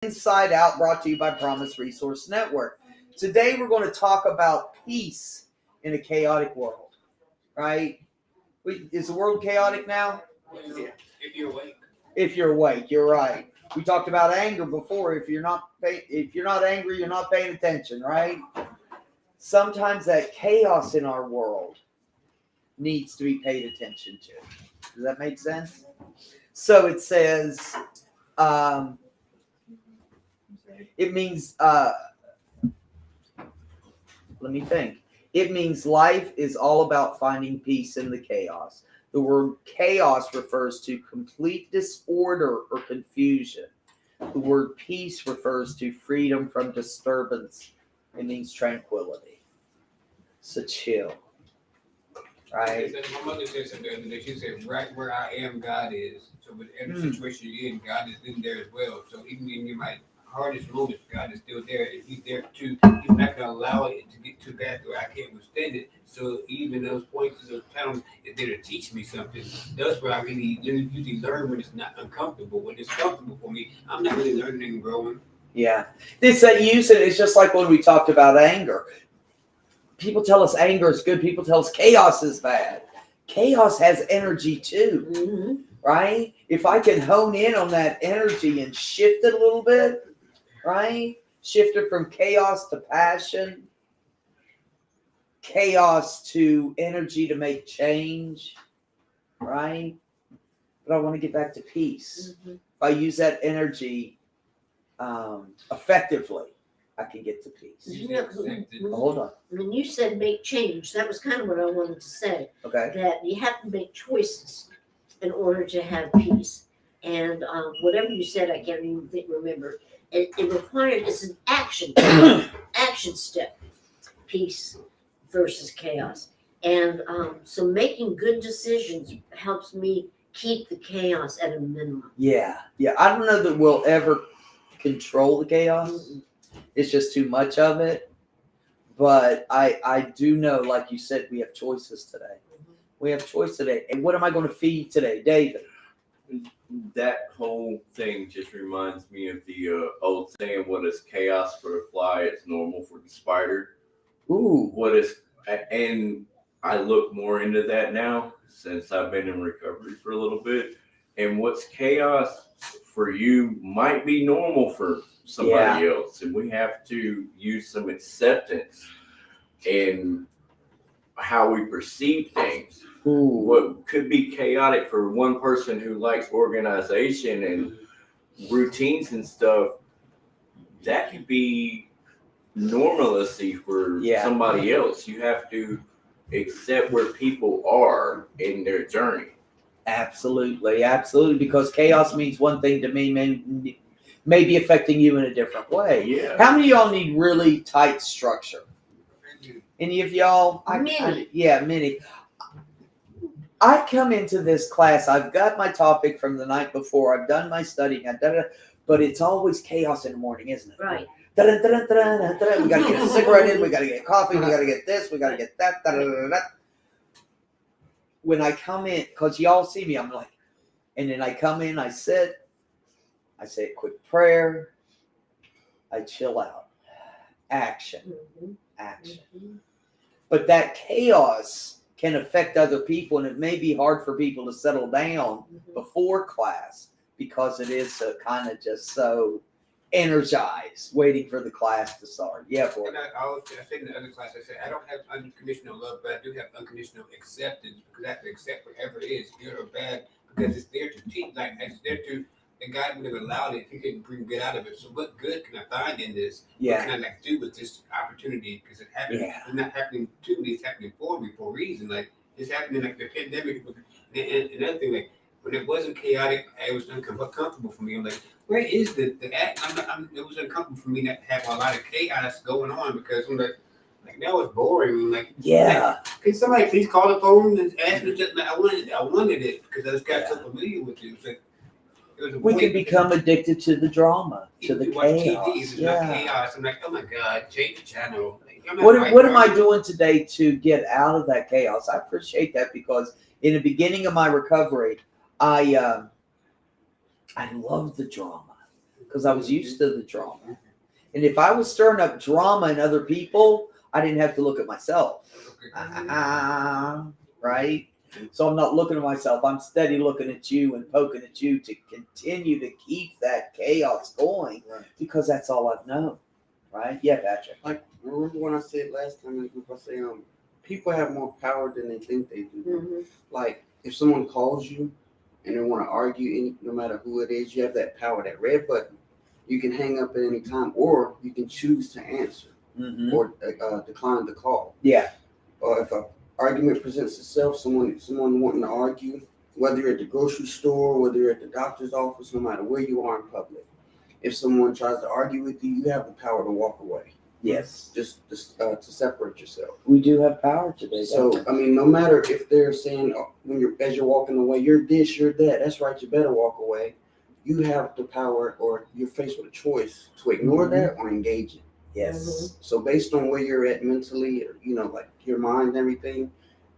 Inside Out, brought to you by Promise Resource Network. Today we're going to talk about peace in a chaotic world, right? Is the world chaotic now? Yeah. If you're awake. If you're awake, you're right. We talked about anger before. If you're not angry, you're not paying attention, right? Sometimes that chaos in our world needs to be paid attention to. Does that make sense? So it says, it means, let me think. It means life is all about finding peace in the chaos. The word chaos refers to complete disorder or confusion. The word peace refers to freedom from disturbance. It means tranquility. So chill. Right? My mother said something the other day. She said, right where I am, God is. So whatever situation you're in, God is in there as well. So even in your hardest moments, God is still there. And He's there too. He's not going to allow it to get too bad where I can't withstand it. So even those points, those times, is there to teach me something. That's where I really usually learn when it's not uncomfortable. When it's comfortable for me, I'm not really learning and growing. Yeah. It's that use it. It's just like when we talked about anger. People tell us anger is good. People tell us chaos is bad. Chaos has energy too, right? If I can hone in on that energy and shift it a little bit, right? Shift it from chaos to passion, chaos to energy to make change, right? But I want to get back to peace. If I use that energy effectively, I can get to peace. Hold on. When you said make change, that was kind of what I wanted to say. Okay. That you have to make choices in order to have peace. And whatever you said, I can't even remember. It requires, it's an action step, peace versus chaos. And so making good decisions helps me keep the chaos at a minimum. Yeah. I don't know that we'll ever control the chaos. It's just too much of it. But I do know, like you said, we have choices today. We have choice today. And what am I going to feed today, David? That whole thing just reminds me of the old saying, what is chaos for the fly, it's normal for the spider. Ooh. And I look more into that now since I've been in recovery for a little bit. And what's chaos for you might be normal for somebody else. And we have to use some acceptance in how we perceive things. Ooh. What could be chaotic for one person who likes organization and routines and stuff, that could be normalcy for somebody else. You have to accept where people are in their journey. Absolutely. Because chaos means one thing to me, may be affecting you in a different way. Yeah. How many of y'all need really tight structure? Any of y'all? Many. Many. I come into this class, I've got my topic from the night before, I've done my studying, but it's always chaos in the morning, isn't it? Right. We got to get a cigarette in, we got to get coffee, we got to get this, we got to get that. When I come in, because y'all see me, I'm like, and then I come in, I sit, I say a quick prayer, I chill out. Action. But that chaos can affect other people, and it may be hard for people to settle down before class because it is so kind of just so energized, waiting for the class to start. Yeah, boy. And I said in the other class, I said, I don't have unconditional love, but I do have unconditional acceptance because I have to accept whatever it is, good or bad, because it's there to teach, like it's there to, and God would have allowed it, He couldn't bring good out of it. So what good can I find in this? Yeah. What can I do with this opportunity? Because it happened, it's not happening to me, it's happening for me for a reason. Like it's happening like the pandemic. And another thing, like when it wasn't chaotic, it was uncomfortable for me. I'm like, where is the act? It was uncomfortable for me to have a lot of chaos going on because I'm like now it's boring. Like can somebody please call the phone and ask me? Just, like, I wanted it because I just got so familiar with it. We can become addicted to the drama, to the chaos. It's not chaos. I'm like, oh my God, change the channel. What am I doing today to get out of that chaos? I appreciate that because in the beginning of my recovery, I love the drama. because I was used to the drama. And if I was stirring up drama in other people, I didn't have to look at myself. Right? So I'm not looking at myself. I'm steady looking at you and poking at you to continue to keep that chaos going Right. because that's all I've known. Right? Yeah, Patrick. Like, remember when I said last time, I say, people have more power than they think they do. Mhm. Like, if someone calls you and they want to argue, no matter who it is, you have that power, that red button. You can hang up at any time, or you can choose to answer Mm-hmm. or decline the call. Yeah. Or if an argument presents itself, someone wanting to argue, whether you're at the grocery store, whether you're at the doctor's office, no matter where you are in public, if someone tries to argue with you, you have the power to walk away. Yes. Just to separate yourself. We do have power today. So I mean, no matter if they're saying as you're walking away, you're this, you're that. That's right. You better walk away. You have the power, or you're faced with a choice to ignore that or engage it. Yes. So based on where you're at mentally, or like your mind and everything,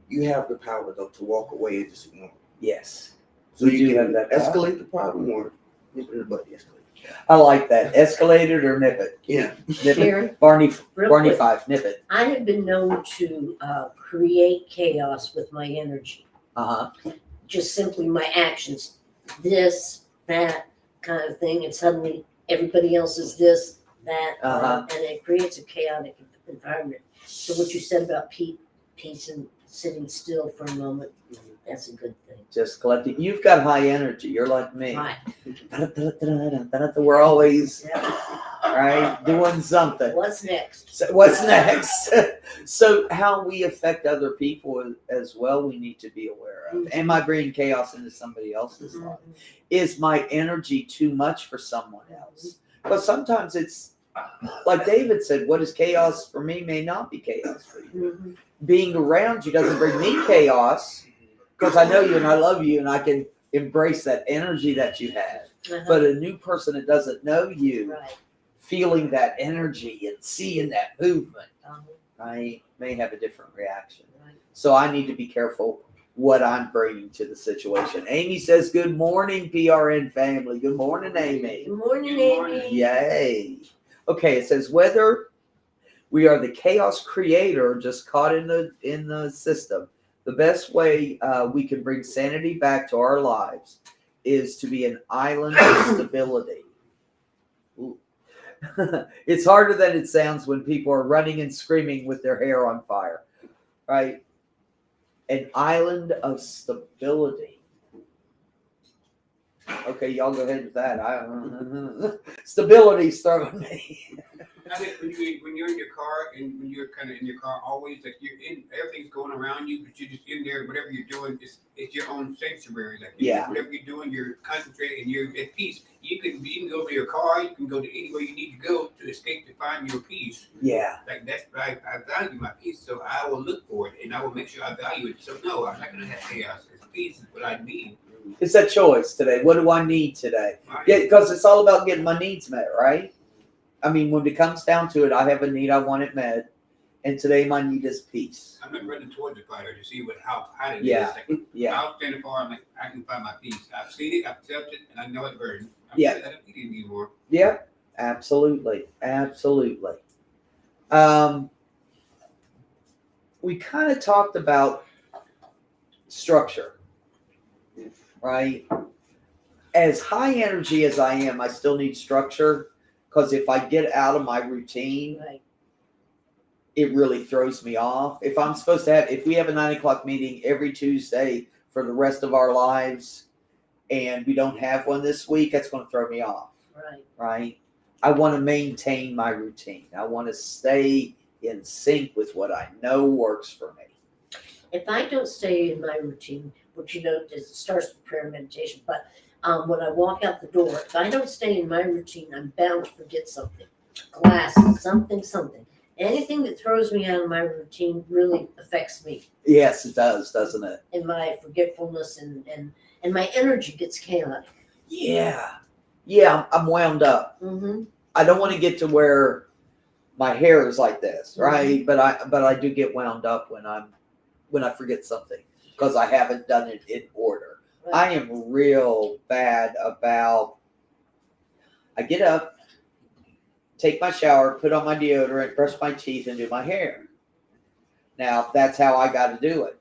you have the power though to walk away and just ignore it. Yes. So We you do can have that power. escalate the problem or nip it in the butt. Escalate. I like that. Escalate it or nip it. Yeah. Nip it. Sharon, Barney real Barney quick, 5, nip it. I have been known to create chaos with my energy, Uh-huh. just simply my actions, this, that kind of thing, and suddenly everybody else is this, that, Uh-huh. and it creates a chaotic environment. So what you said about peace and sitting still for a moment, that's a good thing. Just collecting. You've got high energy. You're like me. Right. We're always Yeah. right doing something. What's next? So what's next? So how we affect other people as well, we need to be aware of. Am I bringing chaos into somebody else's life? Is my energy too much for someone else? But sometimes it's like David said, what is chaos for me may not be chaos for you. Mhm. Being around you doesn't bring me chaos because I know you and I love you and I can embrace that energy that you have. Uh-huh. But a new person that doesn't know you, Right. feeling that energy and seeing that movement, Um, I may have a different reaction. right. So I need to be careful what I'm bringing to the situation. Amy says, good morning, PRN family. Good morning, Amy. Good morning, Good morning. Amy. Yay. Okay, it says whether we are the chaos creator just caught in the system, the best way we can bring sanity back to our lives is to be an island of stability. Ooh. It's harder than it sounds when people are running and screaming with their hair on fire, right? An island of stability. Okay, y'all go ahead with that. Stability's throwing me. I think when you're in your car and when you're kind of in your car, always like you're in, everything's going around you, but you're just in there. Whatever you're doing, it's your own sanctuary. Like Yeah. whatever you're doing, you're concentrating and you're at peace. You can go to your car, you can go to anywhere you need to go to escape to find your peace. Yeah. Like that's I value my peace, so I will look for it and I will make sure I value it. So no, I'm not gonna have chaos. Peace is what I need. It's a choice today. What do I need today? Right? Yeah, because it's all about getting my needs met, right? I mean, when it comes down to it, I have a need, I want it met. And today my need is peace. I'm not running towards the fire to see how hot it Yeah. is. Like, Yeah. I'll stand far. I'm like, I can find my peace. I've seen it, I've felt it, and I know it burns. Yeah. I don't need it anymore. Yeah, absolutely. Absolutely. We kind of talked about structure, right? As high energy as I am, I still need structure because if I get out of my routine, Right. it really throws me off. If I'm supposed to if we have a 9:00 meeting every Tuesday for the rest of our lives and we don't have one this week, that's going to throw me off, Right. right? I want to maintain my routine. I want to stay in sync with what I know works for me. If I don't stay in my routine, which it starts with prayer and meditation, but when I walk out the door, if I don't stay in my routine, I'm bound to forget something. Glasses, something. Anything that throws me out of my routine really affects me Yes, it does, doesn't it? in my forgetfulness and my energy gets chaotic. Yeah. Yeah, I'm wound up. Mm-hmm. I don't want to get to where my hair is like this, right? But I do get wound up when I forget something because I haven't done it in order. Right. I am real bad about I get up, take my shower, put on my deodorant, brush my teeth, and do my hair. Now, that's how I got to do it.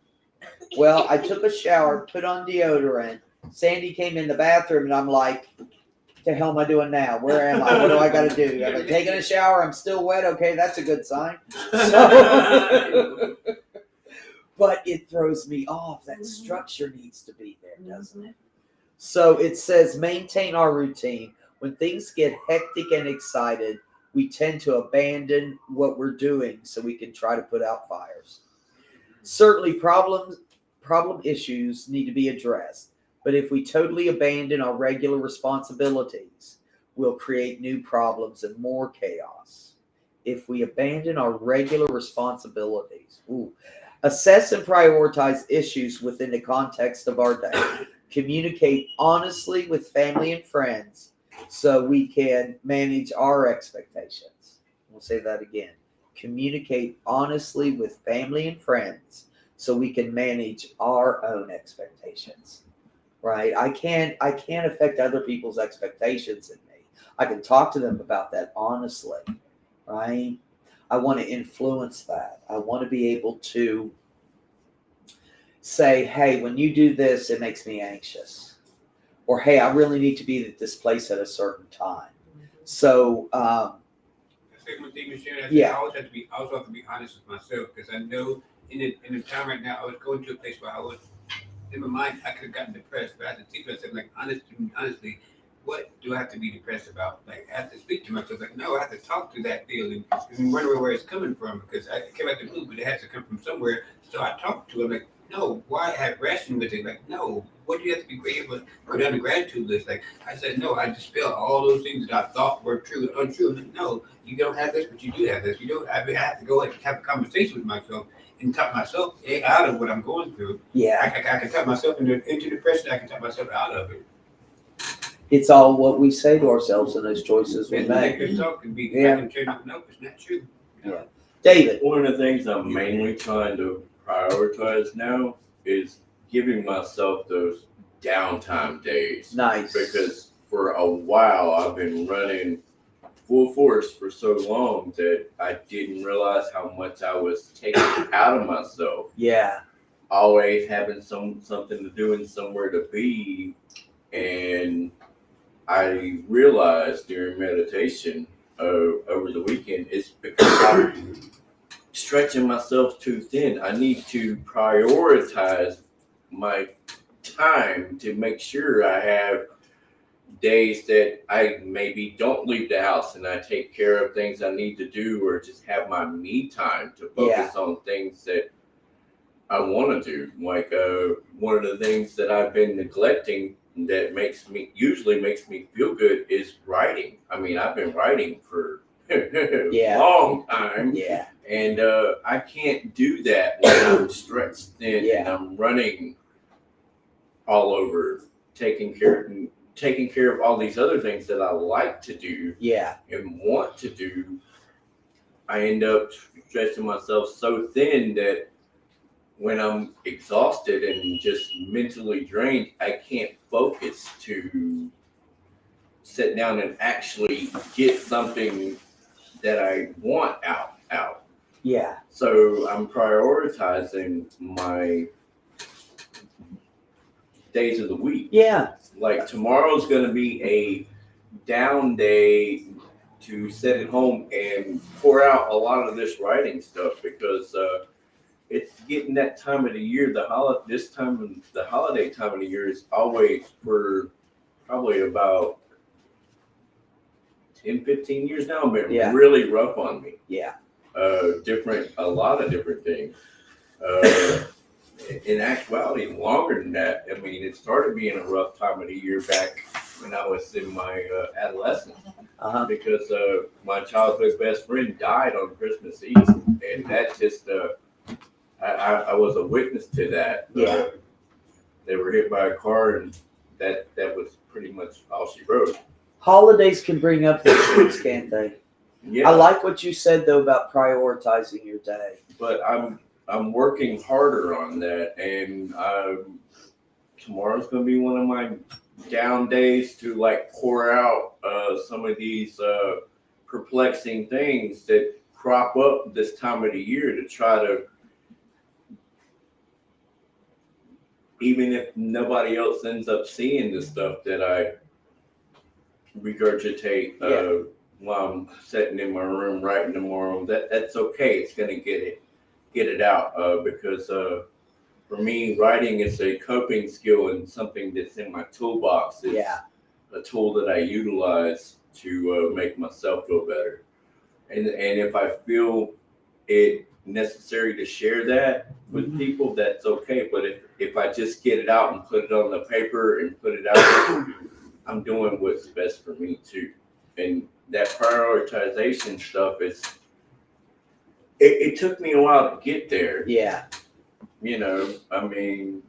Well, I took a shower, put on deodorant. Sandy came in the bathroom, and I'm like, the hell am I doing now? Where am I? What do I got to do? Am I taking a shower? I'm still wet. Okay, that's a good sign. So, but it throws me off. That structure needs to be there, doesn't it? So it says maintain our routine. When things get hectic and excited, we tend to abandon what we're doing so we can try to put out fires. Certainly problem issues need to be addressed. But if we totally abandon our regular responsibilities, we'll create new problems and more chaos. If we abandon our regular responsibilities, assess and prioritize issues within the context of our day. Communicate honestly with family and friends so we can manage our expectations. We'll say that again. Communicate honestly with family and friends so we can manage our own expectations. Right? I can't affect other people's expectations in me. I can talk to them about that honestly, right? I want to influence that. I want to be able to say, hey, when you do this, it makes me anxious. Or, hey, I really need to be at this place at a certain time. So, Second thing, Michelle, Yeah. I always have to be honest with myself because I know in the time right now I was going to a place where I was in my mind I could have gotten depressed, but I had to think to myself like honestly, what do I have to be depressed about? Like I have to speak to myself like no, I have to talk to that feeling and wonder where it's coming from because it came out the blue, but it has to come from somewhere. So I talked to him like, no, why have wrestling with it? Like, no, what do you have to be grateful for? Go down the gratitude list. Like I said, no, I dispel all those things that I thought were true and untrue. Like, no, you don't have this, but you do have this. You don't. I have to go and have a conversation with myself and talk myself out of what I'm going through. yeah, I can talk myself into depression. I can talk myself out of it. it's all what we say to ourselves and those choices we And make. negative talk can be. Yeah. I can turn it. No, it's not true. Yeah. David. One of the things I'm mainly trying to prioritize now is giving myself those downtime days. Nice. Because for a while I've been running full force for so long that I didn't realize how much I was taking out of myself. Yeah. Always having something to do and somewhere to be. And I realized during meditation over the weekend, it's because I'm stretching myself too thin. I need to prioritize my time to make sure I have days that I maybe don't leave the house and I take care of things I need to do or just have my me time to focus on things that I want to do. Like one of the things that I've been neglecting that usually makes me feel good is writing. I mean, I've been writing for a long time. Yeah. And I can't do that when I'm stretched thin and I'm running all over, taking care of all these other things that I like to do and want to do. I end up stretching myself so thin that when I'm exhausted and just mentally drained, I can't focus to sit down and actually get something that I want out. Yeah. So I'm prioritizing my days of the week. Yeah. Like tomorrow's going to be a down day to sit at home and pour out a lot of this writing stuff because it's getting that time of the year. The holiday time of the year is always for probably about 10, 15 years now been really rough on me. Yeah. A lot of different things. In actuality, longer than that. I mean, it started being a rough time of the year back when I was in my adolescence because my childhood best friend died on Christmas Eve, and that just I was a witness to that. Yeah. They were hit by a car, and that was pretty much all she wrote. Holidays can bring up these things, can't they? Yeah. I like what you said though about prioritizing your day. But I'm working harder on that, and tomorrow's going to be one of my down days to like pour out some of these perplexing things that crop up this time of the year to try to, even if nobody else ends up seeing the stuff that I regurgitate while I'm sitting in my room writing tomorrow, that's okay. It's gonna get it out because for me, writing is a coping skill and something that's in my toolbox. It's a tool that I utilize to make myself feel better. And if I feel it necessary to share that with people, that's okay. But if I just get it out and put it on the paper and put it out, I'm doing what's best for me too. And that prioritization stuff it took me a while to get there. Yeah. You know, I mean,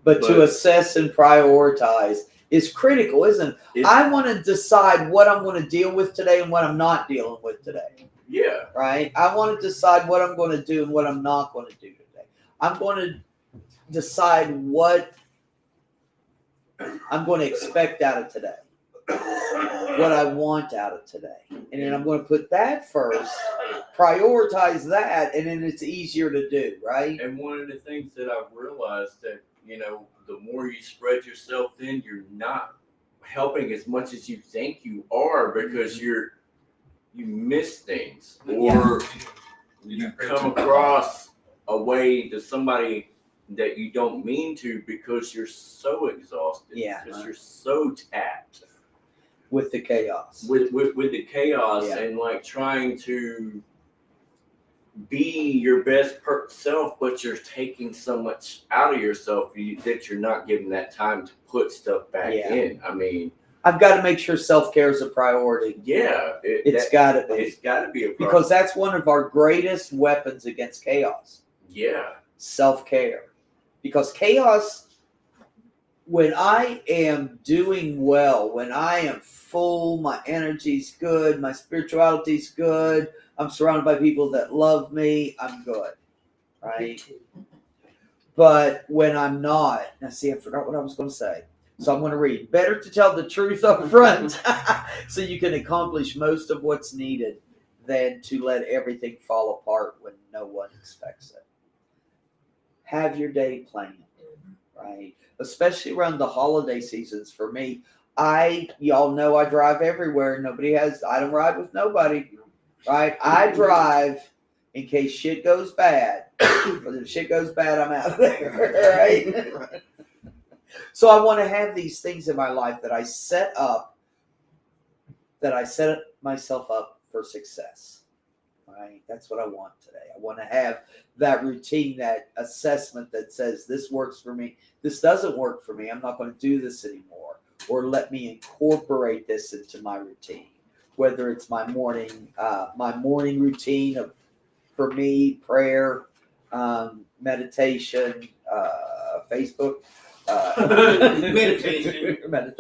But to assess and prioritize is critical, isn't it? I want to decide what I'm going to deal with today and what I'm not dealing with today. Yeah. Right? I want to decide what I'm going to do and what I'm not going to do today. I'm going to decide what I'm going to expect out of today, what I want out of today. And then I'm going to put that first, prioritize that, and then it's easier to do, right? And one of the things that I've realized that, you know, the more you spread yourself thin, you're not helping as much as you think you are because you miss things or you come across a way to somebody that you don't mean to because you're so exhausted. Because you're so tapped with the chaos. With the chaos and like trying to be your best self, but you're taking so much out of yourself that you're not giving that time to put stuff back in. I mean, I've got to make sure self-care is a priority. Yeah. It's got to be. It's got to be a priority. Because that's one of our greatest weapons against chaos. Yeah. Self-care. Because chaos, when I am doing well, when I am full, my energy's good, my spirituality's good, I'm surrounded by people that love me, I'm good, right? But when I'm not, now see, I forgot what I was going to say. So I'm going to read. Better to tell the truth up front so you can accomplish most of what's needed than to let everything fall apart when no one expects it. Have your day planned, right? Especially around the holiday seasons. For me, y'all know I drive everywhere. I don't ride with nobody, right? I drive in case shit goes bad. Because if shit goes bad, I'm out of there, right? So I want to have these things in my life that I set myself up for success. Right? That's what I want today. I want to have that routine, that assessment that says this works for me. This doesn't work for me. I'm not going to do this anymore. Or let me incorporate this into my routine. Whether it's my morning routine of, for me, prayer, meditation, Facebook. Meditation.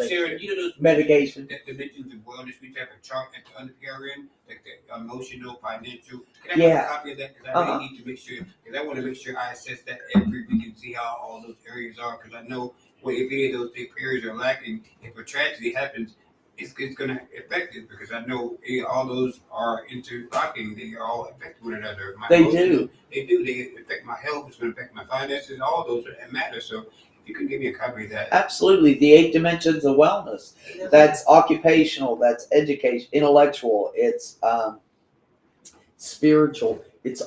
Sharon, you know those medication. That dimensions of wellness, we have a chart at the under in, like the emotional, financial. Can I have a copy of that? Because I really need to make sure, because I want to make sure I assess that every week and see how all those areas are. Because I know if any of those big areas are lacking, if a tragedy happens, it's going to affect it. Because I know all those are interlocking. They all affect one another. They do. They affect my health. It's going to affect my finances. All those matter. So you can give me a copy of that. Absolutely. The 8 dimensions of wellness. That's occupational, that's education, intellectual, it's spiritual, it's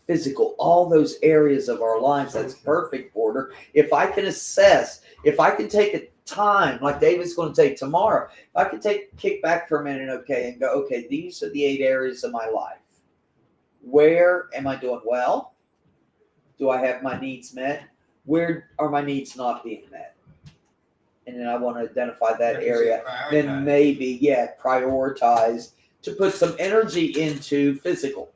physical, all those areas of our lives. That's perfect, Porter. If I can assess, if I can take a time, like David's going to take tomorrow, if I can kick back for a minute, and go, okay, these are the 8 areas of my life. Where am I doing well? Do I have my needs met? Where are my needs not being met? And then I want to identify that area. Then maybe, prioritize to put some energy into physical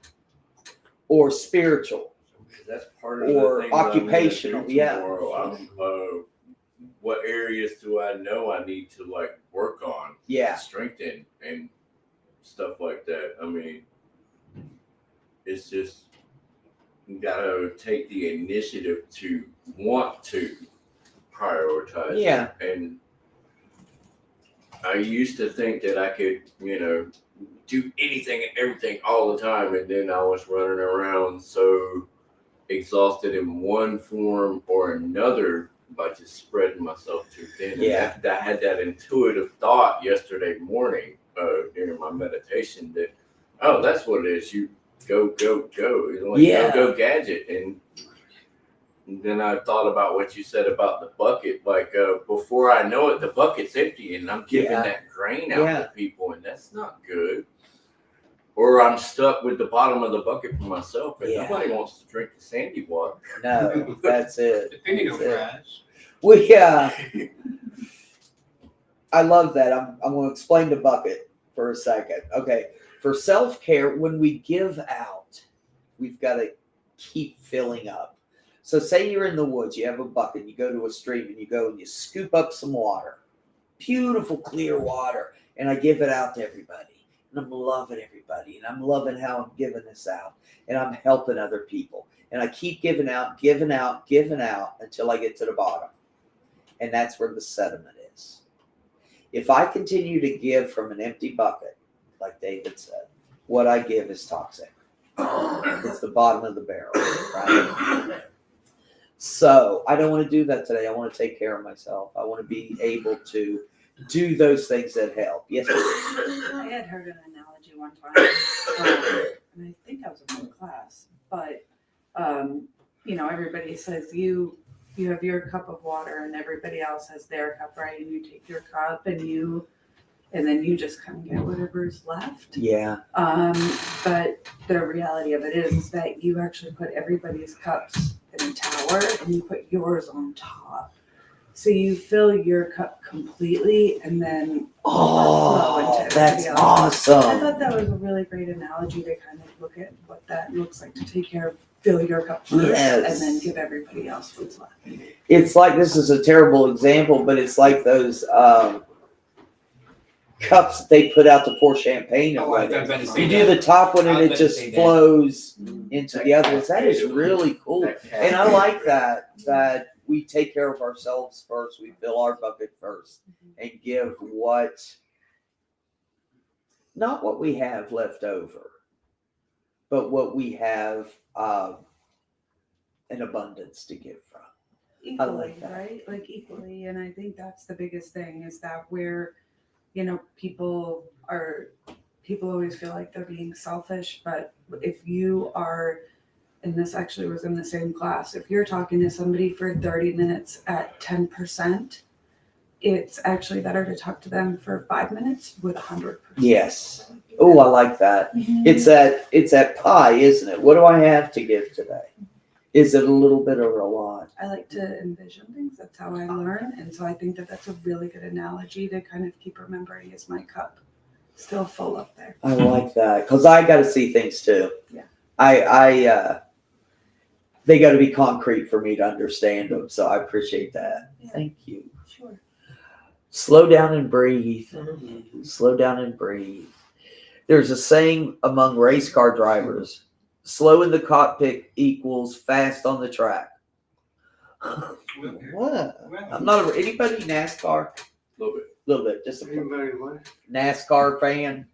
or spiritual. That's part of or the thing occupational. What areas do I know I need to like work on? Strengthen and stuff like that. I mean, it's just you gotta take the initiative to want to prioritize. And I used to think that I could, do anything and everything all the time, and then I was running around so exhausted in one form or another by just spreading myself too thin. Yeah. And I had that intuitive thought yesterday morning during my meditation that, oh, that's what it is. You go. It's like Yeah. go gadget. And then I thought about what you said about the bucket. Like before I know it, the bucket's empty, and I'm giving Yeah. that grain out Yeah. to people, and that's not good. Or I'm stuck with the bottom of the bucket for myself, and Yeah. nobody wants to drink the sandy water. No, that's it. Depending on That's it. fries. I love that. I'm going to explain the bucket for a second. Okay. For self-care, when we give out, we've got to keep filling up. So say you're in the woods, you have a bucket, you go to a stream and you go and you scoop up some water. Beautiful, clear water. And I give it out to everybody. And I'm loving everybody. And I'm loving how I'm giving this out. And I'm helping other people. And I keep giving out until I get to the bottom. And that's where the sediment is. If I continue to give from an empty bucket, like David said, what I give is toxic. It's the bottom of the barrel, right? So I don't want to do that today. I want to take care of myself. I want to be able to do those things that help. Yes, ma'am. I had heard an analogy one time, and I think I was in class, but everybody says you have your cup of water and everybody else has their cup, right? And you take your cup and then you just kind of get whatever's left. Yeah. But the reality of it is that you actually put everybody's cups in a tower and you put yours on top. So you fill your cup completely and then Oh, that's I awesome. thought that was a really great analogy to kind of look at what that looks like, to take care of, fill your cup first Yes. and then give everybody else what's left. It's like, this is a terrible example, but it's like those cups that they put out to pour champagne in. Oh, I was about to say You do that. the top one I and was it about to just say that. flows into the other ones. That is really cool. And I like that we take care of ourselves first. We fill our bucket first and give not what we have left over, but what we have an abundance to give from. I Equally, like that. right? Like equally. And I think that's the biggest thing, is that where, people always feel like they're being selfish, but if you are, and this actually was in the same class, if you're talking to somebody for 30 minutes at 10%, it's actually better to talk to them for 5 minutes with 100%. Yes. Oh, I like that. It's that pie, isn't it? What do I have to give today? Is it a little bit or a lot? I like to envision things. That's how I learn. And so I think that that's a really good analogy to kind of keep remembering, is my cup still full up there. I like that, because I got to see things too. Yeah. They got to be concrete for me to understand them. So I appreciate that. Yeah. Thank you. Sure. Slow down and breathe. Mhm. Slow down and breathe. There's a saying among race car drivers: slow in the cockpit equals fast on the track. What? I'm not anybody NASCAR? A little bit. A little bit, just a Anybody what? NASCAR fan.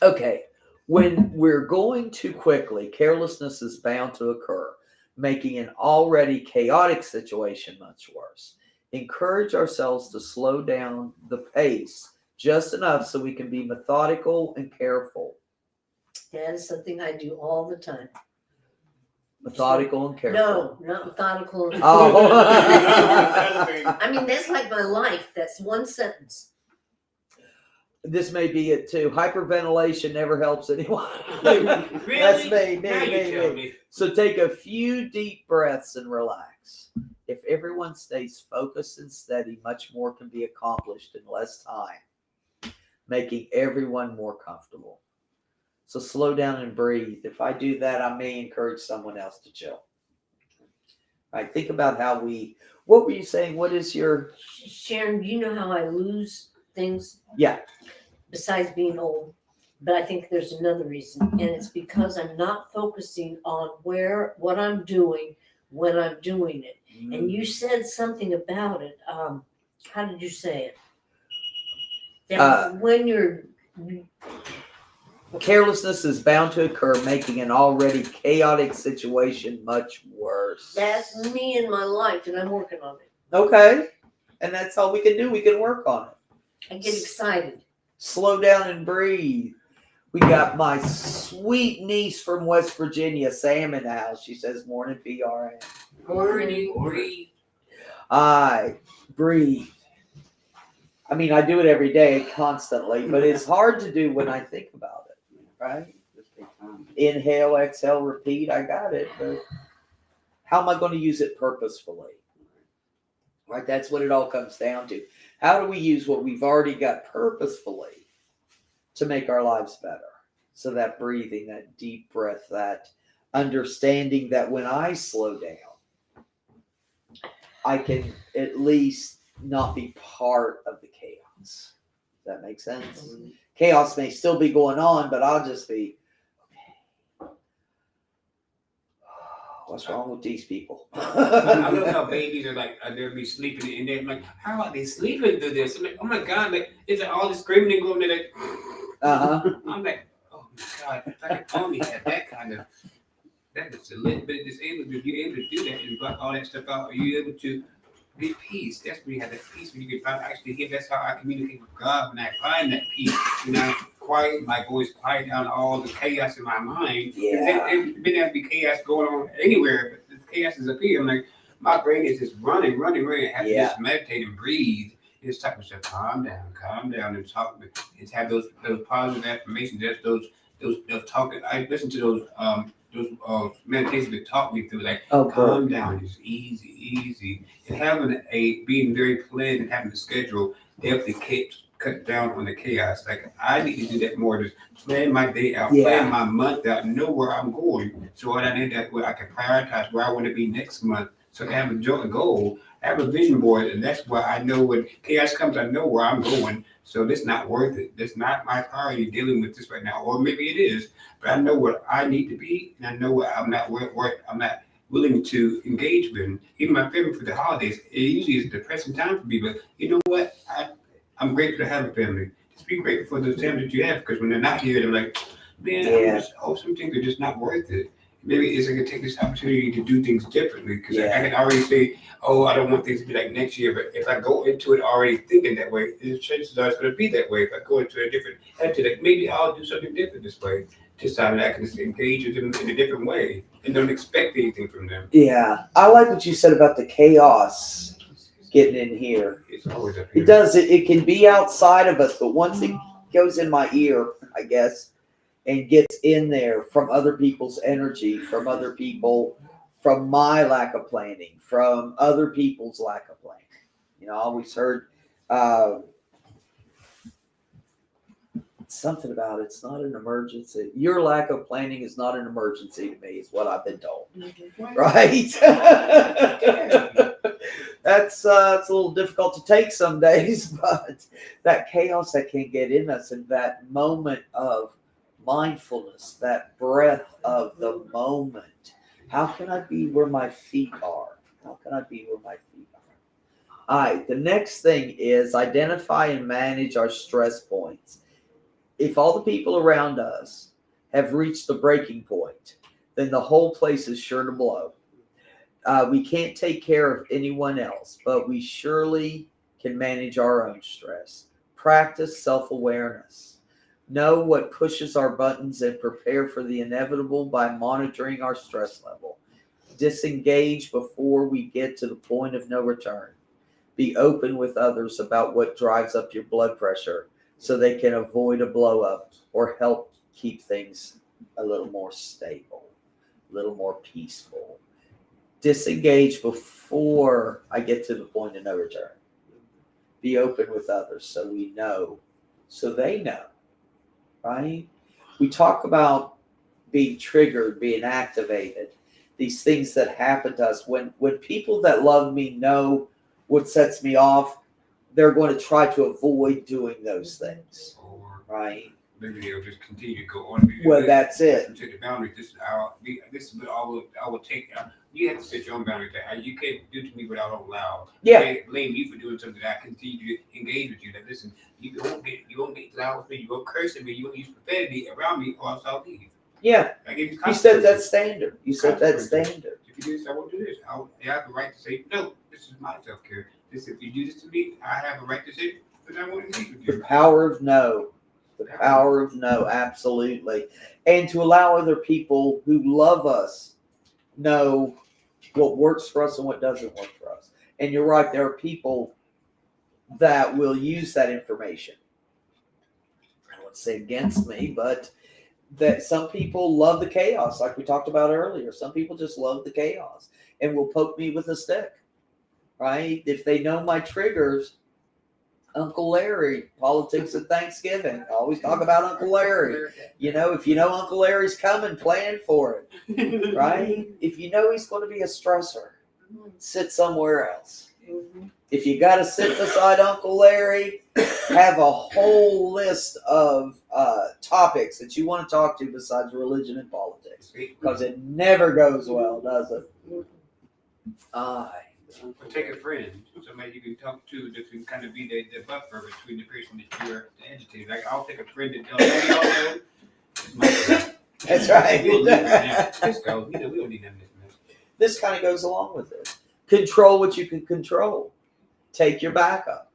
Okay, when we're going too quickly, carelessness is bound to occur, making an already chaotic situation much worse. Encourage ourselves to slow down the pace just enough so we can be methodical and careful. That is something I do all the time. Methodical and careful. No, not methodical. Oh. I mean, that's like my life. That's one sentence. This may be it too. Hyperventilation never helps anyone. Really? That's me. Now you tell me. So take a few deep breaths and relax. If everyone stays focused and steady, much more can be accomplished in less time, making everyone more comfortable. So slow down and breathe. If I do that, I may encourage someone else to chill. All right, think about what were you saying? What is your... Sharon, you know how I lose things? Yeah. Besides being old. But I think there's another reason. And it's because I'm not focusing on what I'm doing when I'm doing it. And you said something about it. How did you say it? That when you're Carelessness is bound to occur, making an already chaotic situation much worse. that's me in my life, and I'm working on it. Okay. And that's all we can do. We can work on it. I get excited. Slow down and breathe. We got my sweet niece from West Virginia, Sam, in the house. She says, morning, BRN. Morning, breathe. I breathe. I mean, I do it every day, constantly, but it's hard to do when I think about it, right? Just take time. Inhale, exhale, repeat. I got it. But how am I going to use it purposefully? Right? That's what it all comes down to. How do we use what we've already got purposefully to make our lives better? So that breathing, that deep breath, that understanding that when I slow down, I can at least not be part of the chaos. Does that make sense? Chaos may still be going on, but I'll just be, okay. What's wrong with these people? I love how babies are like, they'll be sleeping and they're like, how are they sleeping through this? I'm like, oh my God, like, it's like all this screaming and going, they're like, I'm like, oh my God, if I could only have that kind of, that is a little bit disabled. If you're able to do that and block all that stuff out, are you able to get peace? That's when you have that peace, when you can actually hear. That's how I communicate with God, when I find that peace. When I quiet my voice, quiet down all the chaos in my mind. Yeah. There's been there be chaos going on anywhere, but the chaos is up here. I'm like, my brain is just running. I have to just meditate and breathe. It's talk to myself, calm down, and talk. And have those positive affirmations. That's those talking. I listen to those meditations that taught me through, like, calm down, just easy. And being very planned and having a schedule definitely cut down on the chaos. Like, I need to do that more, just plan my day out, plan my month out, know where I'm going. So what I need that where I can prioritize where I want to be next month. So I have a goal, I have a vision board, and that's why I know when chaos comes, I know where I'm going. So this not worth it. That's not my priority dealing with this right now. Or maybe it is, but I know what I need to be, and I know what I'm not willing to engage with. Even my family for the holidays, it usually is a depressing time for me, but you know what? I'm grateful to have a family. Just be grateful for those times that you have, because when they're not here, they're like, man, some things are just not worth it. Maybe it's I can take this opportunity to do things differently, because I can already say, oh, I don't want things to be like next year. But if I go into it already thinking that way, the chances are it's going to be that way. If I go into a different attitude, like, maybe I'll do something different this way. Just so that I can engage with them in a different way and don't expect anything from them. Yeah. I like what you said about the chaos getting in here. It's always up here. It does. It can be outside of us, but once it goes in my ear, I guess, and gets in there from other people's energy, from other people, from my lack of planning, from other people's lack of planning. You know, I always heard something about it's not an emergency. Your lack of planning is not an emergency to me, is what I've been told. Right? That's it's a little difficult to take some days, but that chaos that can get in us, and that moment of mindfulness, that breath of the moment. How can I be where my feet are? How can I be where my feet are? All right, the next thing is identify and manage our stress points. If all the people around us have reached the breaking point, then the whole place is sure to blow. We can't take care of anyone else, but we surely can manage our own stress. Practice self-awareness. Know what pushes our buttons and prepare for the inevitable by monitoring our stress level. Disengage before we get to the point of no return. Be open with others about what drives up your blood pressure so they can avoid a blow up or help keep things a little more stable, a little more peaceful. Disengage before I get to the point of no return. Be open with others so we know, so they know. Right? We talk about being triggered, being activated, these things that happen to us. When people that love me know what sets me off, they're going to try to avoid doing those things. Right? maybe they'll just continue to go on. Well, that's it. To the boundaries. This is what I will take. You have to set your own boundaries. You can't do to me what I don't allow. Yeah. You can't blame me for doing something that I continue to engage with you. That listen, you won't get loud with me. You won't curse at me. You won't use profanity around me, or else I'll leave. Yeah, I give you you set that consequences. standard. You set that standard. If you do this, I won't do this. I have the right to say no. This is my self care. If you do this to me, I have a right to say that I won't engage with The you. power of no. The power of no, absolutely. And to allow other people who love us know what works for us and what doesn't work for us. And you're right, there are people that will use that information. I don't want to say against me, but that some people love the chaos, like we talked about earlier. Some people just love the chaos and will poke me with a stick, right? If they know my triggers, Uncle Larry, politics at Thanksgiving. I always talk about Uncle Larry. You know, if you know Uncle Larry's coming, plan for it, right? If you know he's going to be a stressor, sit somewhere else. If you got to sit beside Uncle Larry, have a whole list of topics that you want to talk to besides religion and politics, because it never goes well, does it? Aye. Or take a friend, somebody you can talk to that can kind of be the buffer between the person that you're agitated. Like I'll take a friend that tells me, That's right. We don't need that. Let's go. We don't need that mess. This kind of goes along with it. Control what you can control. Take your backup.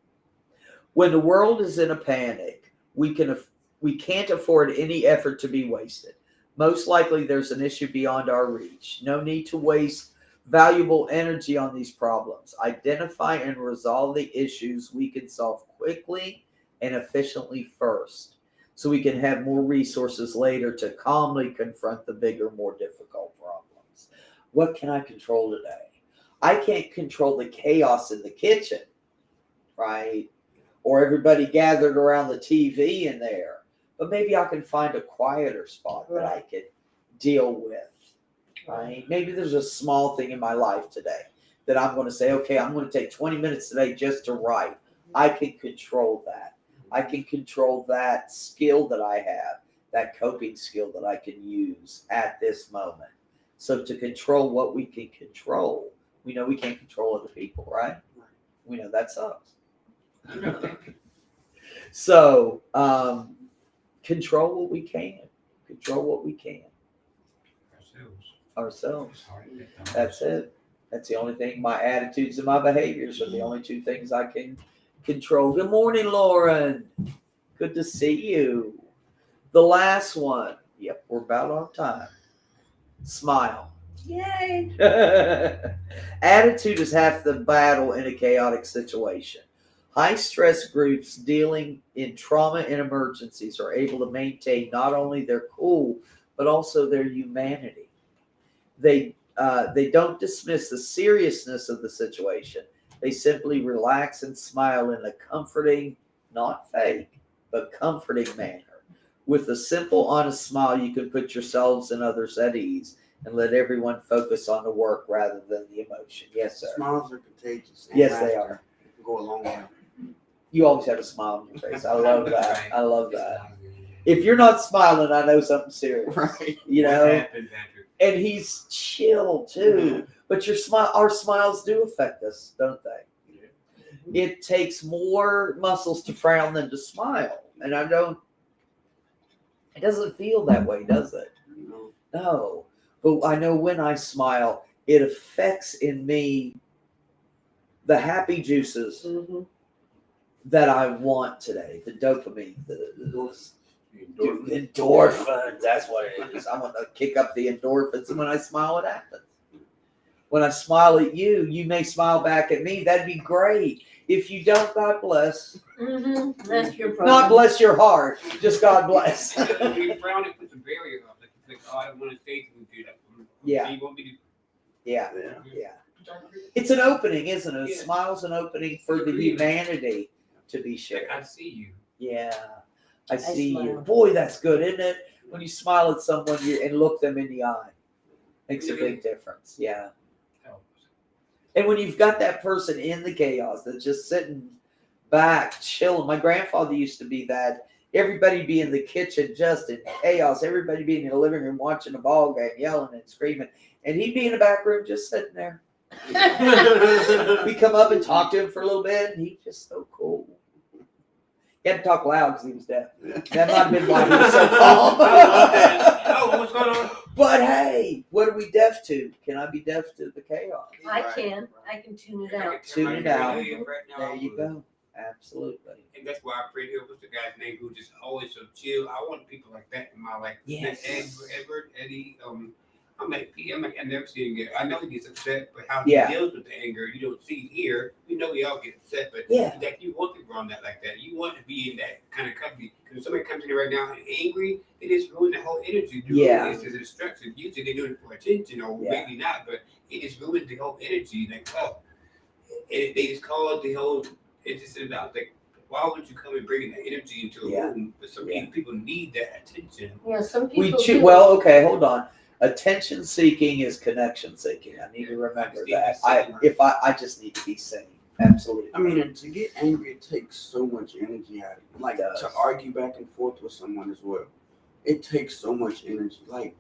When the world is in a panic, we can't afford any effort to be wasted. Most likely there's an issue beyond our reach. No need to waste valuable energy on these problems. Identify and resolve the issues we can solve quickly and efficiently first, so we can have more resources later to calmly confront the bigger, more difficult problems. What can I control today? I can't control the chaos in the kitchen, right? Or everybody gathered around the TV in there. But maybe I can find a quieter spot that I could deal with. Right? Maybe there's a small thing in my life today that I'm going to say, okay, I'm going to take 20 minutes today just to write. I can control that. I can control that skill that I have, that coping skill that I can use at this moment. So to control what we can control, we know we can't control other people, right? We know that sucks. So control what we can. Control what we can. Ourselves. That's it. That's the only thing. My attitudes and my behaviors are the only two things I can control. Good morning, Lauren. Good to see you. The last one. Yep, we're about on time. Smile. Yay! Attitude is half the battle in a chaotic situation. High stress groups dealing in trauma and emergencies are able to maintain not only their cool, but also their humanity. They don't dismiss the seriousness of the situation. They simply relax and smile in a comforting, not fake, but comforting manner. With a simple, honest smile, you can put yourselves and others at ease and let everyone focus on the work rather than the emotion. Yes, sir. Smiles are contagious. and Yes, they laughter are. can go a long way. You always have a smile on your face. I love that. I love that. If you're not smiling, I know something serious. Right. You What know, happened, Patrick? and he's chill too. But our smiles do affect us, don't they? It takes more muscles to frown than to smile. And it doesn't feel that way, does it? No. But I know when I smile, it affects in me the happy juices that I want today. The dopamine, the endorphins. That's what it is. I want to kick up the endorphins. And when I smile, it happens. When I smile at you, you may smile back at me. That'd be great. If you don't, God bless. That's your problem. Not bless your heart. Just God bless. When you frown, it puts a barrier up. Like, oh, I don't want to say something to you. Yeah. You want me to? Yeah. Yeah. Yeah. It's an opening, isn't it? A Yeah. smile's an opening for the humanity to be shared. I see you. Yeah. I see you. smile. Boy, that's good, isn't it? When you smile at someone and look them in the eye. Makes a big difference. Yeah. And when you've got that person in the chaos that's just sitting back, chilling. My grandfather used to be that. Everybody be in the kitchen just in chaos. Everybody be in the living room watching the ball game, yelling and screaming. And he'd be in the back room just sitting there. We come up and talk to him for a little bit, and he's just so cool. He had to talk loud because he was deaf. That might have been why he was so calm. Oh, what's going on? But hey, what are we deaf to? Can I be deaf to the chaos? I can tune it out. Tune it out. Right now, There you go. Absolutely. And that's why I prayed here. What's the guy's name who just always so chill? I want people like that in my life. Yes. Edward, Eddie. I'm like, I never see him get. I know he gets upset, but how he Yeah. deals with the anger, you don't see here. We know we all get upset, but Yeah. like you want people around that like that. You want to be in that kind of company. Because if somebody comes in right now and angry, they just ruin the whole energy. Yeah. It's destructive. Usually they do it for attention, or Yeah. maybe not, but it just ruins the whole energy. Like, oh, they just call it the whole. It's just about like, why would you come and bring that energy into a Yeah. room? But some Yeah. people need that attention. Yeah, some We people. choose. do. Well, okay, hold on. Attention seeking is connection seeking. I need to remember that. I just need to be seen. Absolutely. I mean, and to get angry, it takes so much energy out of you. Like It does. to argue back and forth with someone as well. It takes so much energy. Like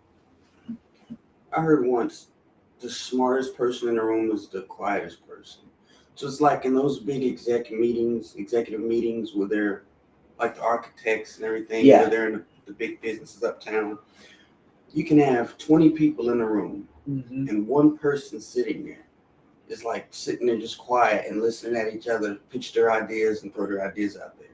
I heard once, the smartest person in the room is the quietest person. So it's like in those big executive meetings where they're like the architects and everything, Yeah. where they're in the big businesses uptown. You can have 20 people in the room Mhm. and one person sitting there is like sitting there just quiet and listening at each other pitch their ideas and throw their ideas out there.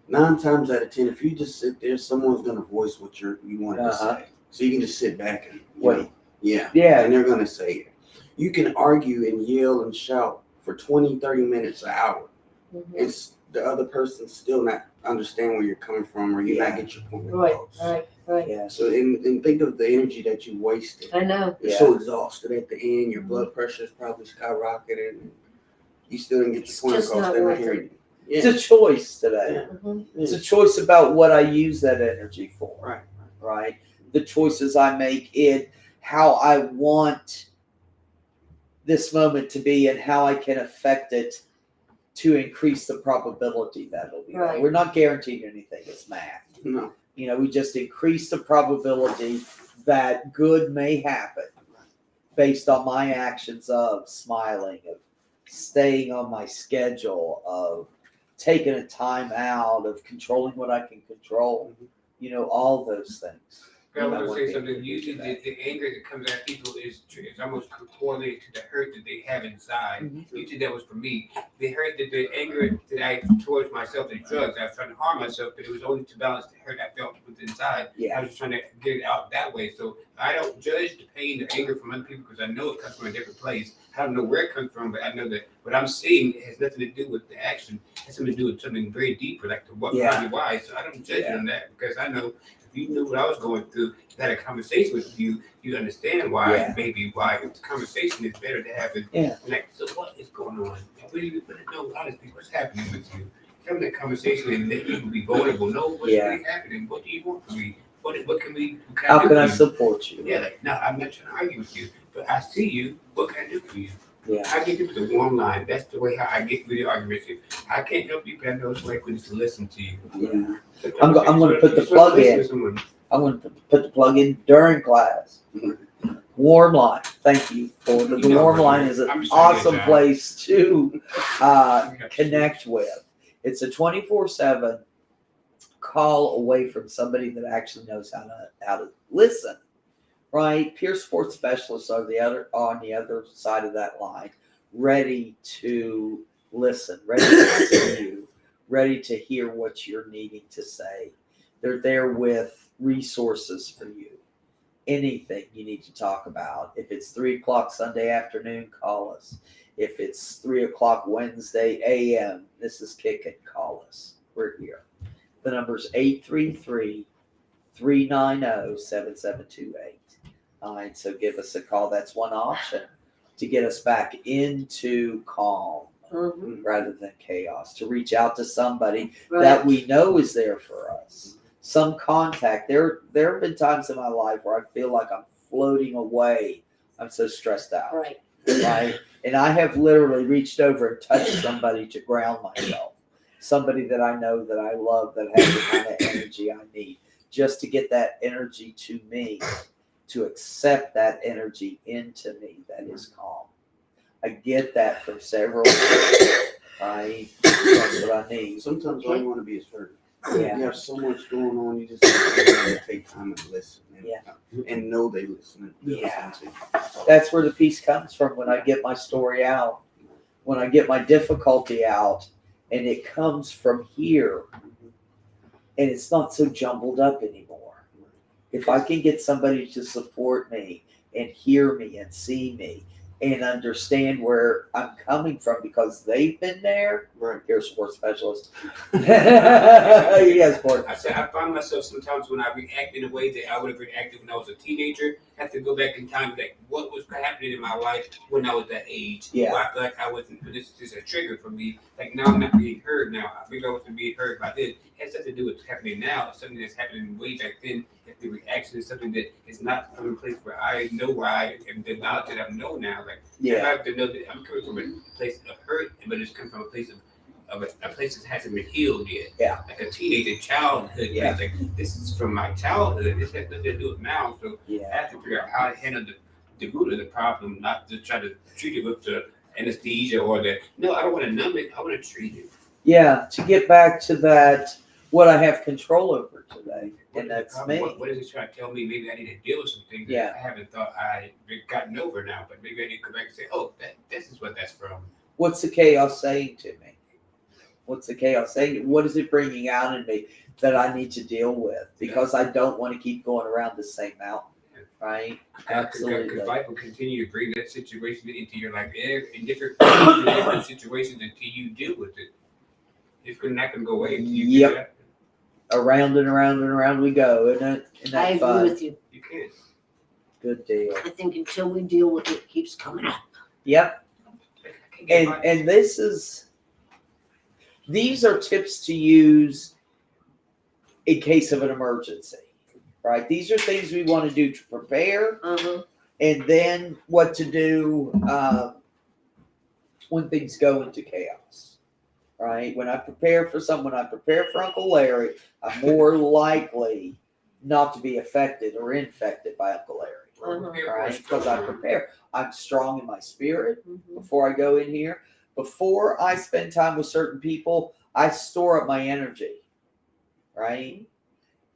9 times out of 10, if you just sit there, someone's gonna voice what you wanted Uh-huh. to say. So you can just sit back and Wait. yeah, Yeah. and they're gonna say it. You can argue and yell and shout for 20, 30 minutes, an hour. Mhm. It's the other person still not understand where you're coming from, or you Yeah. not get your point Right, across. right. Yeah. So and think of the energy that you wasted. I know. You're Yeah. so exhausted at the end. Your blood pressure is probably skyrocketed. And you still didn't get It's your point just across. not They're not worth hearing you. It's Yeah. a choice today. Yeah. Mhm. It's a choice about what I use that energy for. Right. Right. The choices I make in how I want this moment to be and how I can affect it to increase the probability that it'll be. Right. We're not guaranteeing anything. It's math. No. You know, we just increase the probability that good may happen based on my actions of smiling, of staying on my schedule, of taking a time out, of controlling what I can control. You know, all those things. But I I want to want say people something. to do Usually, that. the anger that comes at people is almost correlated to the hurt that they have inside. Mhm. Usually, that was for me. The hurt that the anger that I towards myself and drugs. I was trying to harm myself, but it was only to balance the hurt I felt within inside. I Yeah. was just trying to get it out that way. So I don't judge the pain, the anger from other people because I know it comes from a different place. I don't know where it comes from, but I know that what I'm seeing has nothing to do with the action. It has something to do with something very deeper, like the what, Yeah. how, and why. So I don't judge Yeah. it on that because I know if you knew what I was going through, had a conversation with you, you understand why, Yeah. maybe why the conversation is better to have it. Yeah. Like, so what is going on? We need to know honestly what's happening with you. Having that conversation and let you be vulnerable. Know what's Yeah. really happening. What do you want from me? What can we? What How do can I for you? support you? Yeah, like, no, I'm not trying to argue with you, but I see you. What can I do for you? Yeah. I get people to warm line. That's the way how I get through the arguments. I can't help you, but I know it's way for to listen to you. Yeah. Sometimes I'm gonna you put the just wanna plug listen in. to someone. I'm going to put the plug in during class. Warm Line. Thank you for the You know, Warm Line is an I'm just saying awesome that. place to connect with. It's a 24/7 call away from somebody that actually knows how to listen. Right? Peer support specialists are on the other side of that line, ready to listen, ready to see you, ready to hear what you're needing to say. They're there with resources for you. Anything you need to talk about. If it's 3:00 Sunday afternoon, call us. If it's 3:00 Wednesday AM, this is kicking, call us. We're here. The number's 833-390-7728. All right, so give us a call. That's one option to get us back into calm Mhm. rather than chaos, to reach out to somebody Right. that we know is there for us. Some contact. There have been times in my life where I feel like I'm floating away. I'm so stressed out. Right. Right? And I have literally reached over and touched somebody to ground myself. somebody that I know that I love that has the kind of energy I need, just to get that energy to me, to accept that energy into me that is calm. I get that from several people, right? That's what I need. Sometimes all you want to be is heard. Yeah. You have so much going on, you just have to take time and listen. And, Yeah. and know they listen. Yeah. Listen to you. That's where the peace comes from, when I get my story out, when I get my difficulty out, and it comes from here, and it's not so jumbled up anymore. If I can get somebody to support me and hear me and see me and understand where I'm coming from because they've been there. Right. Here's a sports specialist. Yes, sports. I said I find myself sometimes when I react in a way that I would have reacted when I was a teenager. I have to go back in time, like what was happening in my life when I was that age. Yeah. Why I feel like I wasn't. This is a trigger for me. Like now I'm not being heard. Now I think I wasn't being heard by then. It has nothing to do with what's happening now. It's something that's happening way back then. If the reaction is something that is not from a place where I know where I am, the knowledge that I know now. Like I Yeah. have to know that I'm coming from a place of hurt, but it's coming from a place of a place that hasn't been healed yet. Yeah. Like a teenager childhood. Yeah. Like this is from my childhood. This has nothing to do with now. So I Yeah. have to figure out how to handle the root of the problem, not to try to treat it with the anesthesia or the no, I don't want to numb it, I want to treat it. Yeah. To get back to that, what I have control over today, and that's me. What is it trying to tell me? Maybe I need to deal with some things that Yeah. I haven't thought I gotten over now, but maybe I need to go back and say, oh, this is what that's from. What's the chaos saying to me? What's the chaos saying? What is it bringing out in me that I need to deal with? Because I don't want to keep going around the same mountain, right? Absolutely. Because life will continue to bring that situation into your life in different situations until you deal with it. It's not going to go away until you Yep. do that. Around and around and around we go, isn't it? Isn't I that agree fun? with you. You can't. Good deal. I think until we deal with it, it keeps coming up. Yep. I can't get my- And these are tips to use in case of an emergency, right? These are things we want to do to prepare, Uh-huh. and then what to do when things go into chaos, right? When I prepare for someone, I prepare for Uncle Larry, I'm more likely not to be affected or infected by Uncle Larry, right? Because I prepare. I'm strong in my spirit Mhm. before I go in here. Before I spend time with certain people, I store up my energy, right?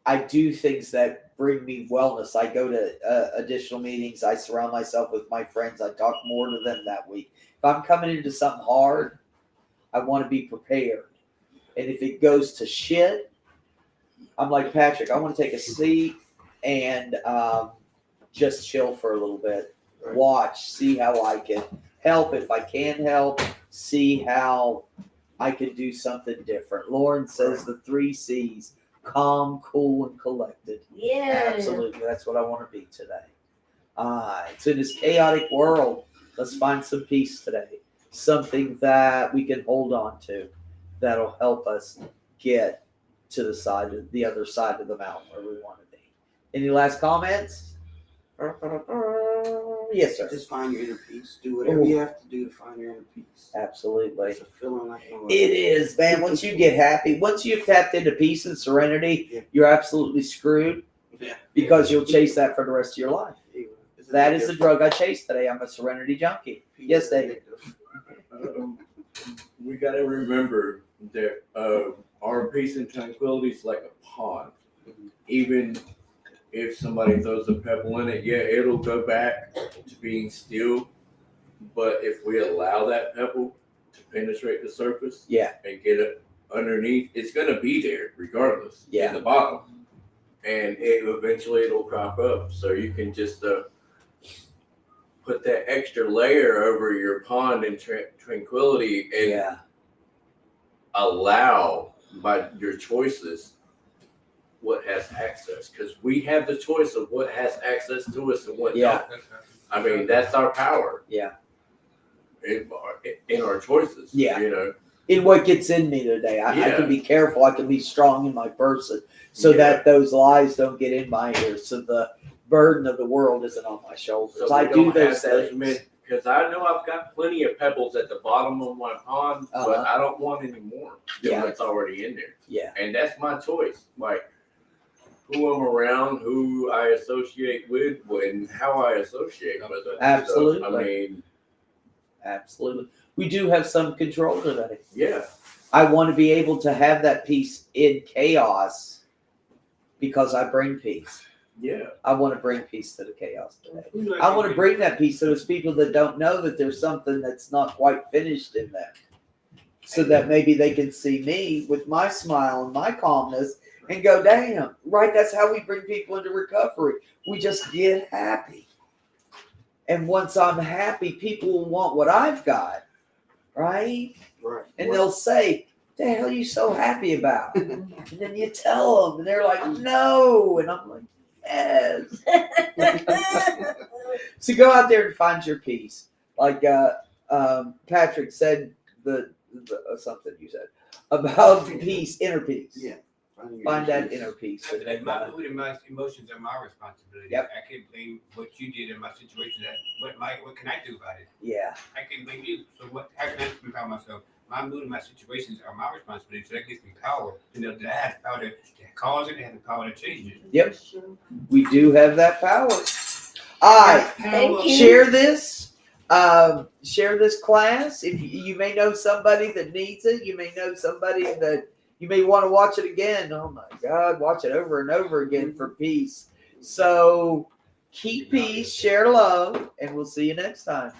I do things that bring me wellness. I go to additional meetings. I surround myself with my friends. I talk more to them that week. If I'm coming into something hard, I want to be prepared. And if it goes to shit, I'm like Patrick. I want to take a seat and just chill for a little bit. Watch, see how I can help. If I can help, see how I can do something different. Lauren says the 3 C's: calm, cool, and collected. Yeah. Absolutely. That's what I want to be today. It's in this chaotic world. Let's find some peace today. Something that we can hold on to that'll help us get to the other side of the mountain where we want to be. Any last comments? Yes, sir. Just find your inner peace. Do whatever you have to do to find your inner peace. Absolutely. It's a feeling like no other. It is, man. Once you get happy, once you've tapped into peace and serenity, Yeah. you're absolutely screwed Yeah. because you'll chase that for the rest of your life. It's That is the addictive. drug I chase today. I'm a serenity junkie. Peace Yes, is David. addictive. We got to remember that our peace and tranquility is like a pond. Even if somebody throws a pebble in it, yeah, it'll go back to being still. But if we allow that pebble to penetrate the surface, Yeah. and get it underneath, it's gonna be there regardless. Yeah. In the bottom, and eventually it'll crop up. So you can just put that extra layer over your pond and tranquility, and Yeah. allow by your choices what has access, because we have the choice of what has access to us and what Yeah. don't. I mean, that's our power. Yeah. In our choices. Yeah. You know. In what gets in me today, I Yeah. can be careful. I can be strong in my person so Yeah. that those lies don't get in my ears. So the burden of the world isn't on my shoulders. So I we do don't those have as things. because I know I've got plenty of pebbles at the bottom of my pond, but Uh-huh. I don't want any more than Yeah. what's already in there. Yeah. And that's my choice. Like who I'm around, who I associate with, and how I associate with them. Absolutely. So, I mean, Absolutely. We do have some control today. yeah. I want to be able to have that peace in chaos because I bring peace. Yeah. I want to bring peace to the chaos today. You know, I want to bring that peace to those people that don't know that there's something that's not quite finished in them. So that maybe they can see me with my smile and my calmness and go, damn, right? That's how we bring people into recovery. We just get happy. And once I'm happy, people will want what I've got, right? Right. And they'll say, the hell are you so happy about? And then you tell them, and they're like, no. And I'm like, yes. So go out there and find your peace. Like Patrick said, something you said about peace, inner peace. Yeah. Find that inner peace. After that, my mood and my emotions are my responsibility. Yep. I can't blame what you did in my situation. What can I do about it? Yeah. I can't blame you. So how can I empower myself? My mood and my situations are my responsibility. So that gives me power. You know, that I have the power to cause it, I have the power to change it. Yep. We do have that power. All right. Thank you. Share this. Share this class. If you may know somebody that needs it, you may know somebody that you may want to watch it again. Oh my God, watch it over and over again for peace. So keep peace, share love, and we'll see you next time.